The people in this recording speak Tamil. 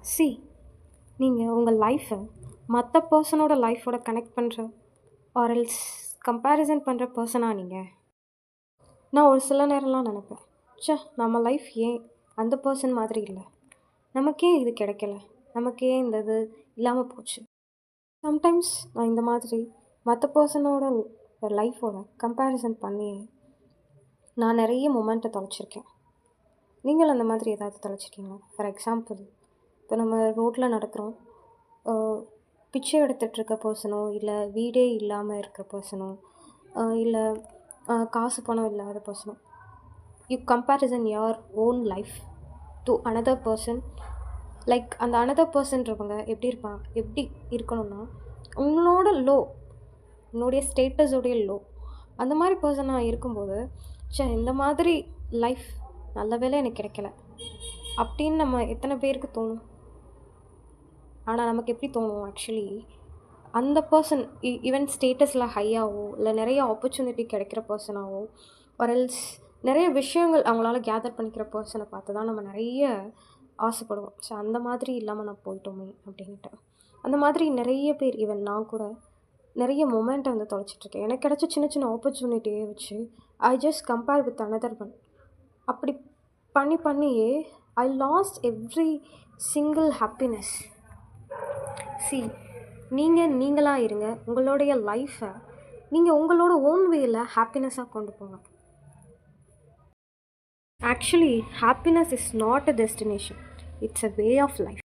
சி நீங்கள் உங்கள் லைஃப்பை மற்ற பர்சனோட லைஃபோட கனெக்ட் பண்ணுற ஆர்எல்ஸ் கம்பேரிசன் பண்ணுற பர்சனாக நீங்கள்? நான் ஒரு சில நேரம்லாம் நினப்பேன், நம்ம லைஃப் ஏன் அந்த பர்சன் மாதிரி இல்லை, நமக்கே இது கிடைக்கல, நமக்கே இந்த இது இல்லாமல் போச்சு. சம்டைம்ஸ் நான் இந்த மாதிரி மற்ற பர்சனோட லைஃபோட கம்பேரிசன் பண்ணி நான் நிறைய மொமெண்ட்டை தொலைச்சிருக்கேன். நீங்கள் அந்த மாதிரி ஏதாவது தொலைச்சிருக்கீங்களா? ஃபார் எக்ஸாம்பிள், இப்போ நம்ம ரோட்டில் நடக்கிறோம், பிச்சை எடுத்துகிட்ருக்க பர்சனோ, இல்லை வீடே இல்லாமல் இருக்கிற பர்சனோ, இல்லை காசு பணம் இல்லாத பர்சனோ, you comparison your own life to another person. Like அந்த அனதர் பர்சன்றவங்க எப்படி இருக்கணும்னா, உங்களோட லோ, உன்னுடைய ஸ்டேட்டஸோடைய லோ, அந்த மாதிரி பர்சனாக இருக்கும்போது இந்த மாதிரி லைஃப் நல்ல வேளை எனக்கு கிடைக்கல அப்படின்னு நம்ம எத்தனை பேருக்கு தோணும்? ஆனால் நமக்கு எப்படி தோணும் ஆக்சுவலி, அந்த பர்சன் ஈவன் ஸ்டேட்டஸில் ஹையாகவோ, இல்லை நிறைய ஆப்பர்ச்சுனிட்டி கிடைக்கிற பர்சனாகவோ, ஆர்எல்ஸ் நிறைய விஷயங்கள் அவங்களால கேதர் பண்ணிக்கிற பர்சனை பார்த்து தான் நம்ம நிறைய ஆசைப்படுவோம். அந்த மாதிரி இல்லாமல் நான் போயிட்டோமே அப்படின்ட்டு. அந்த மாதிரி நிறைய பேர், ஈவன் நான் கூட நிறைய மொமெண்ட்டை வந்து தொலைச்சிட்ருக்கேன். எனக்கு கிடைச்ச சின்ன சின்ன ஆப்பர்ச்சுனிட்டியை வச்சு I just compare with another one. அப்படி பண்ணியே ஐ லாஸ்ட் எவ்ரி சிங்கிள் ஹாப்பினஸ். நீங்களாக இருங்க, உங்களுடைய லைஃப்பை நீங்கள் உங்களோட ஓன் வேயில் ஹாப்பினஸாக கொண்டு போங்க. Actually happiness is not a destination, it's a way of life.